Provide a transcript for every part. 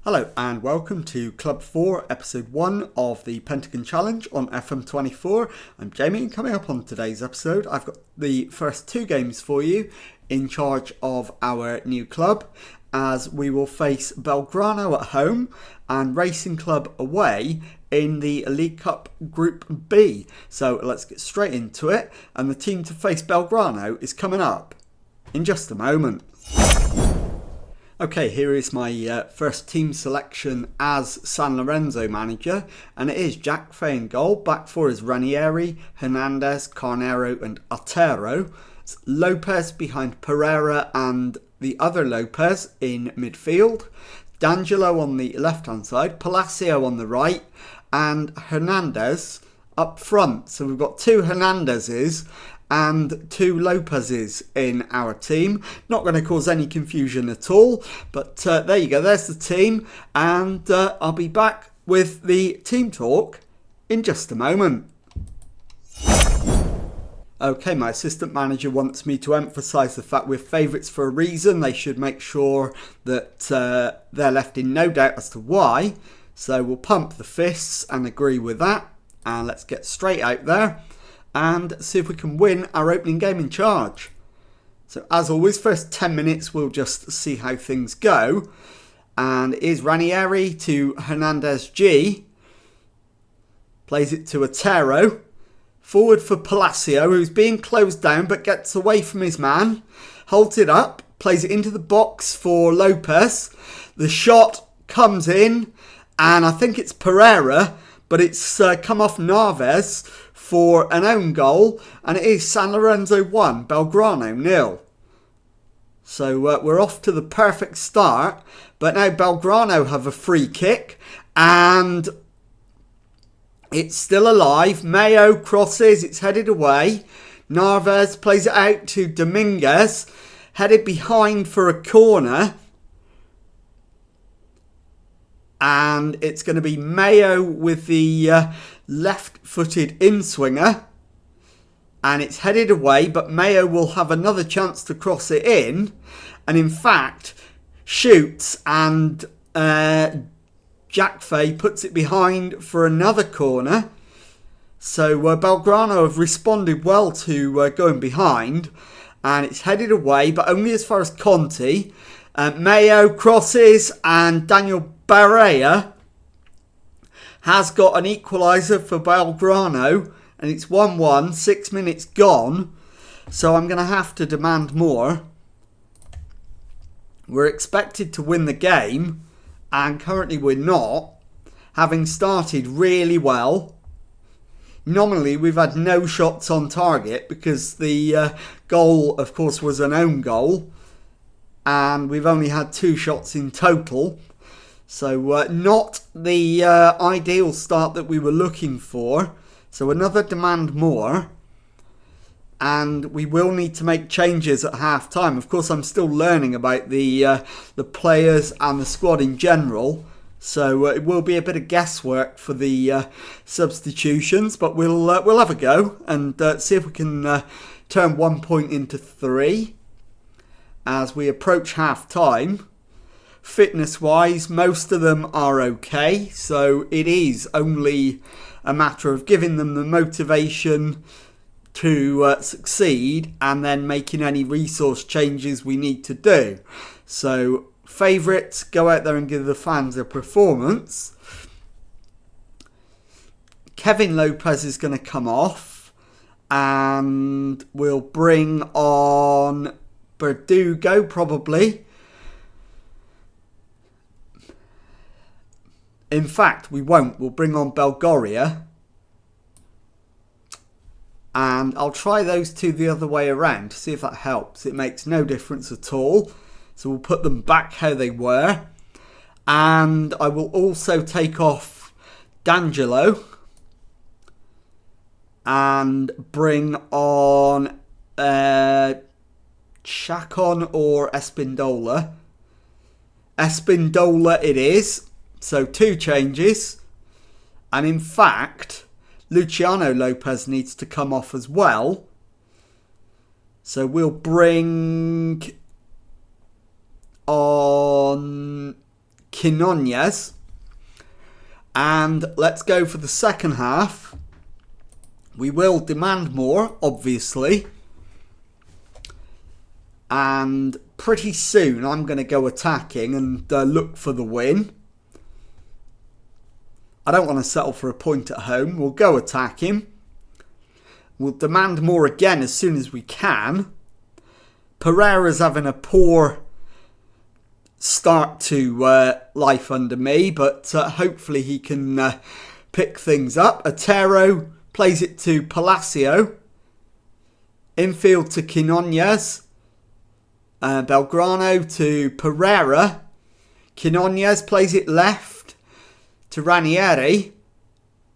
Hello and welcome to Club 4, Episode 1 of the Pentagon Challenge on FM24. I'm Jamie, and coming up on today's episode, I've got the first two games for you in charge of our new club, as we will face Belgrano at home and Racing Club away in the League Cup Group B. So let's get straight into it, and the team to face Belgrano is coming up in just a moment. Okay, here is my first team selection as San Lorenzo manager, and it is Jack Fay in goal. Back four is Ranieri, Hernandez, Carnero and Otero. It's Lopez behind Pereira and the other Lopez in midfield. D'Angelo on the left-hand side, Palacio on the right, and Hernandez up front. So we've got two Hernandezes and two Lopez's in our team. Not going to cause any confusion at all, but there you go, there's the team, and I'll be back with the team talk in just a moment. Okay, my assistant manager wants me to emphasise the fact we're favourites for a reason. They should make sure that they're left in no doubt as to why. So we'll pump the fists and agree with that, and let's get straight out there and see if we can win our opening game in charge. So as always, first 10 minutes we'll just see how things go. And it is Ranieri to Hernandez G. Plays it to Otero. Forward for Palacio, who's being closed down but gets away from his man. Holds it up, plays it into the box for Lopez. The shot comes in, and I think it's Pereira, but it's come off Naves for an own goal, and it is San Lorenzo 1, Belgrano 0. So we're off to the perfect start, but now Belgrano have a free kick, and it's still alive. Mayo crosses, it's headed away. Naves plays it out to Dominguez, headed behind for a corner. And it's going to be Mayo with the left-footed in-swinger. And it's headed away, but Mayo will have another chance to cross it in. And in fact, shoots, and Jack Fay puts it behind for another corner. So Belgrano have responded well to going behind. And it's headed away, but only as far as Conti. Mayo crosses, and Daniel Barea has got an equaliser for Belgrano, and it's 1-1, 6 minutes gone, so I'm going to have to demand more. We're expected to win the game, and currently we're not, having started really well. Nominally, we've had no shots on target because the goal, of course, was an own goal, and we've only had 2 shots in total. So not the ideal start that we were looking for. So another demand more. And we will need to make changes at half time. Of course, I'm still learning about the players and the squad in general. So it will be a bit of guesswork for the substitutions. But we'll have a go and see if we can turn 1 point into 3 as we approach half time. Fitness-wise, most of them are okay, so it is only a matter of giving them the motivation to succeed and then making any resource changes we need to do. So, favourites, go out there and give the fans a performance. Kevin Lopez is going to come off, and we'll bring on Verdugo probably. In fact, we won't. We'll bring on Belgoria. And I'll try those two the other way around to see if that helps. It makes no difference at all. So we'll put them back how they were. And I will also take off D'Angelo. And bring on Chacon or Espindola. Espindola it is. So 2 changes. And in fact, Luciano Lopez needs to come off as well. So we'll bring Quinones. And let's go for the second half. We will demand more, obviously. And pretty soon I'm going to go attacking and look for the win. I don't want to settle for a point at home. We'll go attacking. We'll demand more again as soon as we can. Pereira's having a poor start to life under me, but hopefully he can pick things up. Otero plays it to Palacio. Infield to Quinones. Belgrano to Pereira. Quinones plays it left to Ranieri.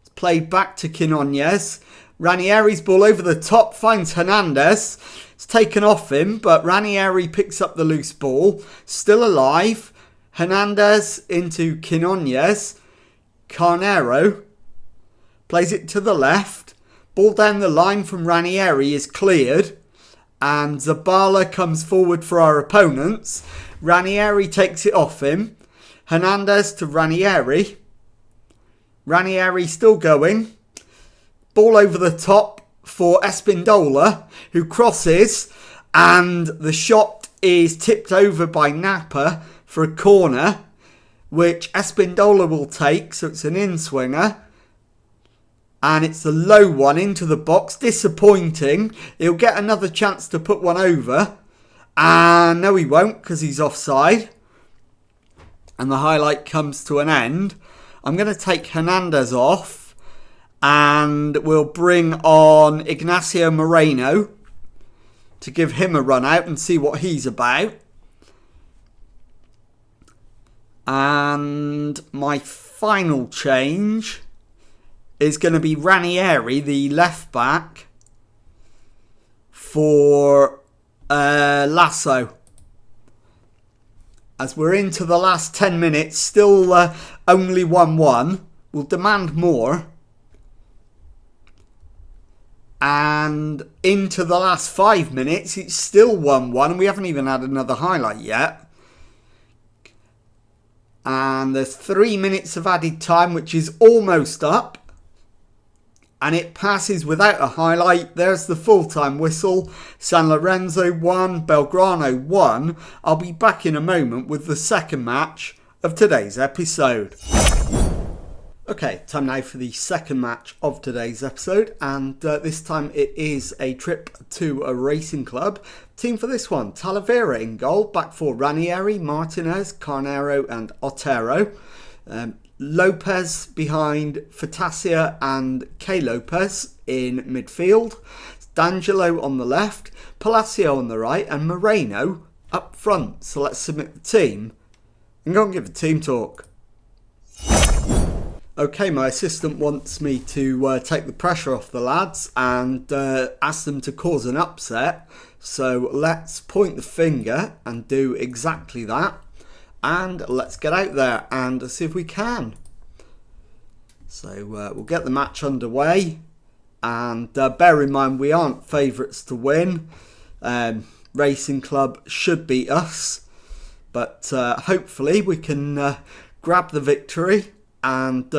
It's played back to Quinones. Ranieri's ball over the top finds Hernandez. It's taken off him, but Ranieri picks up the loose ball. Still alive. Hernandez into Quinones. Carnero plays it to the left. Ball down the line from Ranieri is cleared. And Zabala comes forward for our opponents. Ranieri takes it off him. Hernandez to Ranieri. Ranieri still going. Ball over the top for Espindola, who crosses, and the shot is tipped over by Napa for a corner, which Espindola will take, so it's an in-swinger. And it's a low one into the box. Disappointing. He'll get another chance to put one over. And no, he won't, because he's offside. And the highlight comes to an end. I'm going to take Hernandez off. And we'll bring on Ignacio Moreno to give him a run out and see what he's about. And my final change is going to be Ranieri, the left back, for Lasso. As we're into the last 10 minutes, still only 1-1. We'll demand more. And into the last 5 minutes, it's still 1-1. And we haven't even had another highlight yet. And there's 3 minutes of added time, which is almost up. And it passes without a highlight. There's the full-time whistle. San Lorenzo 1, Belgrano 1. I'll be back in a moment with the second match of today's episode. Okay, time now for the second match of today's episode, and this time it is a trip to a racing club. Team for this one, Talavera in goal, back for Ranieri, Martinez, Carnero and Otero. Lopez behind Fatasia and K. Lopez in midfield. D'Angelo on the left, Palacio on the right and Moreno up front. So let's submit the team and go and give a team talk. Okay, my assistant wants me to take the pressure off the lads and ask them to cause an upset. So let's point the finger and do exactly that. And let's get out there and see if we can. So we'll get the match underway. And bear in mind, we aren't favourites to win. Racing Club should beat us. But hopefully we can grab the victory and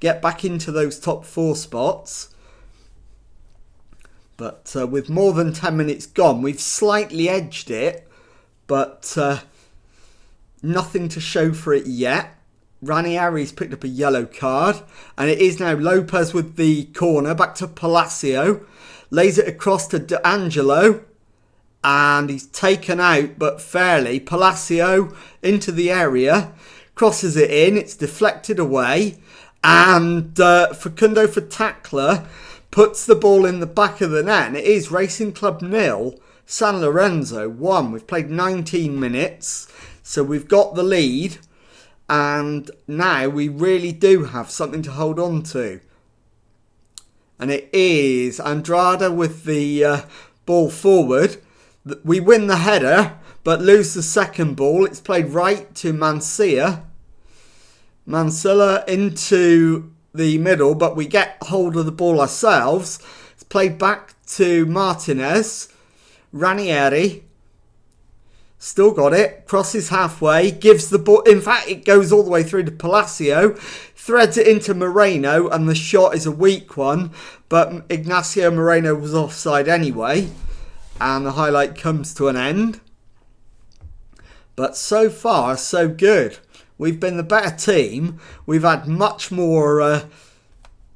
get back into those top 4 spots. But with more than 10 minutes gone, we've slightly edged it, but nothing to show for it yet. Ranieri's picked up a yellow card, and it is now Lopez with the corner, back to Palacio, lays it across to D'Angelo, and he's taken out, but fairly. Palacio into the area, crosses it in, it's deflected away, and Facundo for tackler puts the ball in the back of the net, and it is Racing Club 0, San Lorenzo 1. We've played 19 minutes, so we've got the lead, and now we really do have something to hold on to. And it is Andrada with the ball forward. We win the header, but lose the second ball. It's played right to Mansilla into the middle, but we get hold of the ball ourselves. It's played back to Martinez. Ranieri Still got it. Crosses halfway. Gives the ball. In fact, it goes all the way through to Palacio. Threads it into Moreno. And the shot is a weak one. But Ignacio Moreno was offside anyway. And the highlight comes to an end. But so far, so good. We've been the better team. We've had much more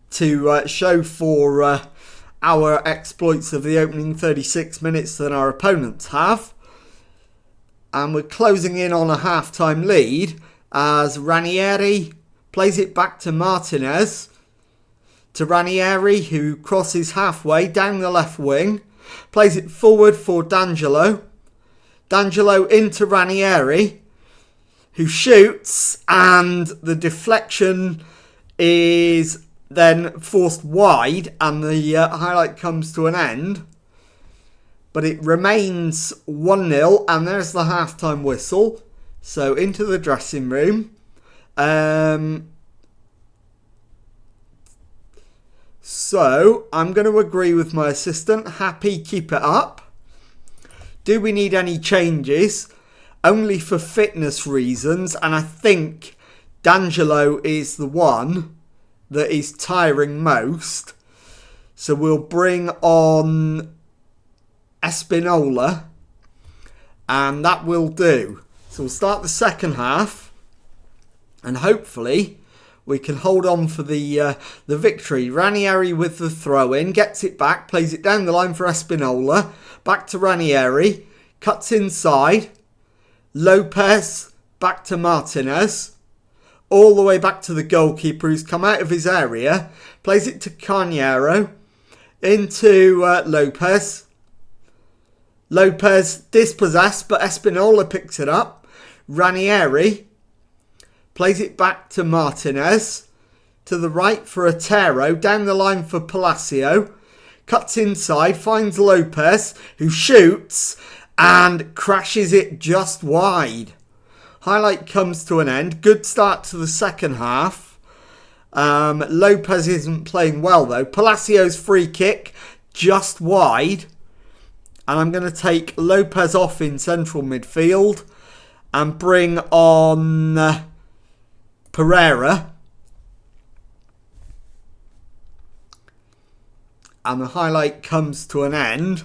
to show for our exploits of the opening 36 minutes than our opponents have. And we're closing in on a half-time lead as Ranieri plays it back to Martinez. To Ranieri, who crosses halfway down the left wing. Plays it forward for D'Angelo. D'Angelo into Ranieri, who shoots, and the deflection is then forced wide, and the highlight comes to an end. But it remains 1-0, and there's the halftime whistle. So into the dressing room. So I'm going to agree with my assistant. Happy, keep it up. Do we need any changes? Only for fitness reasons, and I think D'Angelo is the one that is tiring most. So we'll bring on Espinola, and that will do. So we'll start the second half, and hopefully we can hold on for the victory. Ranieri with the throw-in, gets it back, plays it down the line for Espinola. Back to Ranieri, cuts inside. Lopez, back to Martinez. All the way back to the goalkeeper who's come out of his area. Plays it to Carneiro. Into Lopez. Lopez dispossessed, but Espinola picks it up. Ranieri plays it back to Martinez. To the right for Otero. Down the line for Palacio. Cuts inside, finds Lopez, who shoots and crashes it just wide. Highlight comes to an end. Good start to the second half. Lopez isn't playing well though. Palacio's free kick, just wide. And I'm going to take Lopez off in central midfield and bring on Pereira. And the highlight comes to an end.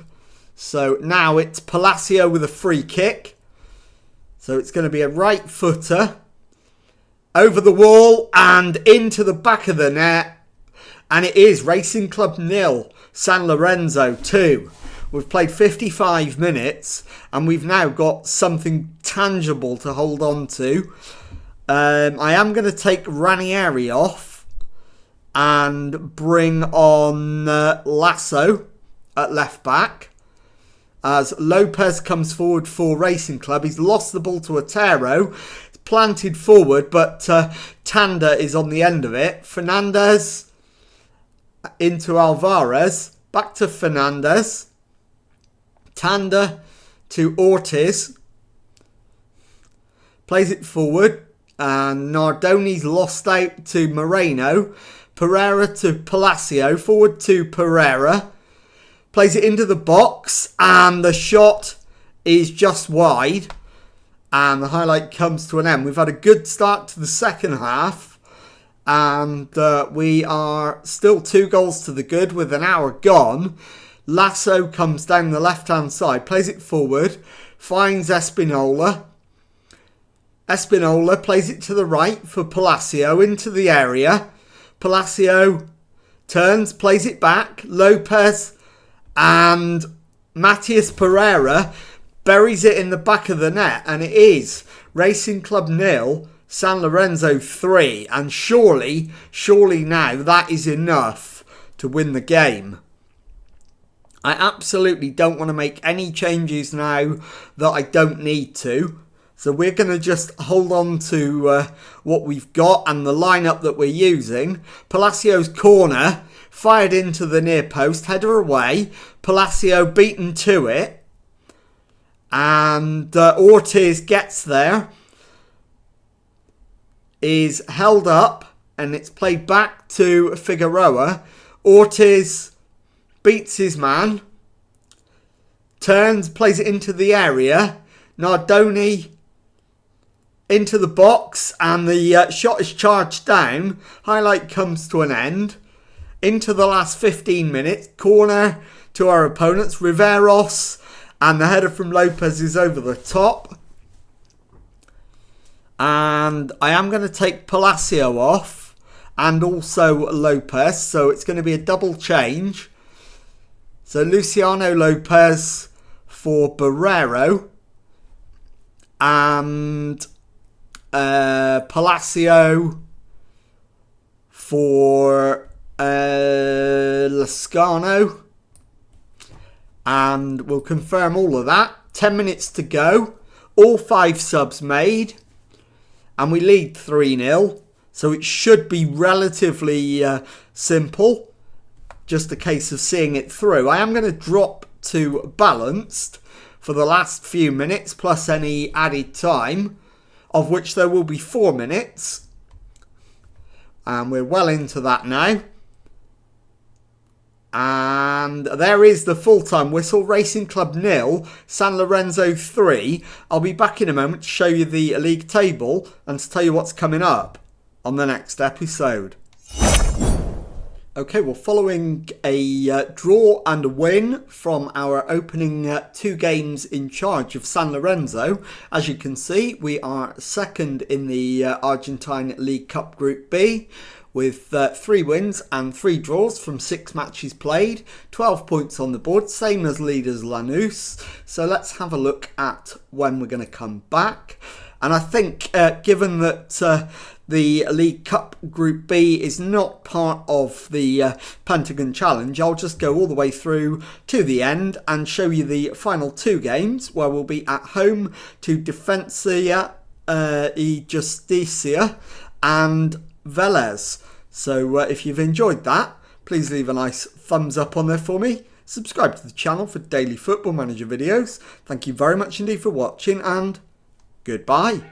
So now it's Palacio with a free kick. So it's going to be a right footer. Over the wall and into the back of the net. And it is Racing Club 0, San Lorenzo 2. We've played 55 minutes. And we've now got something tangible to hold on to. I am going to take Ranieri off. And bring on Lasso at left back. As Lopez comes forward for Racing Club. He's lost the ball to Otero. It's planted forward, but Tanda is on the end of it. Fernandez into Alvarez. Back to Fernandez. Tanda to Ortiz. Plays it forward. And Nardoni's lost out to Moreno. Pereira to Palacio, forward to Pereira. Plays it into the box and the shot is just wide. And the highlight comes to an end. We've had a good start to the second half. And we are still 2 goals to the good with an hour gone. Lasso comes down the left-hand side, plays it forward, finds Espinola. Espinola plays it to the right for Palacio into the area. Palacio turns, plays it back. Lopez and Matias Pereira buries it in the back of the net. And it is Racing Club 0, San Lorenzo 3. And surely now that is enough to win the game. I absolutely don't want to make any changes now that I don't need to. So we're going to just hold on to what we've got and the lineup that we're using. Palacio's corner, fired into the near post, header away. Palacio beaten to it. And Ortiz gets there. Is held up and it's played back to Figueroa. Ortiz beats his man. Turns, plays it into the area. Nardoni into the box, and the shot is charged down. Highlight comes to an end. Into the last 15 minutes. Corner to our opponents. Riveros, and the header from Lopez is over the top. And I am going to take Palacio off and also Lopez. So it's going to be a double change. So Luciano Lopez for Barrero. And Palacio for Lascano. And we'll confirm all of that. 10 minutes to go. All 5 subs made. And we lead 3-0. So it should be relatively simple. Just a case of seeing it through. I am going to drop to balanced for the last few minutes, plus any added time, of which there will be 4 minutes. And we're well into that now. And there is the full-time whistle. Racing Club 0, San Lorenzo 3. I'll be back in a moment to show you the league table and to tell you what's coming up on the next episode. Okay, well, following a draw and a win from our opening 2 games in charge of San Lorenzo, as you can see, we are second in the Argentine League Cup Group B with 3 wins and 3 draws from 6 matches played, 12 points on the board, same as leaders Lanús. So let's have a look at when we're going to come back. And I think given that the League Cup Group B is not part of the Pentagon Challenge, I'll just go all the way through to the end and show you the final 2 games where we'll be at home to Defensa y Justicia and Vélez. So if you've enjoyed that, please leave a nice thumbs up on there for me. Subscribe to the channel for daily Football Manager videos. Thank you very much indeed for watching, and goodbye.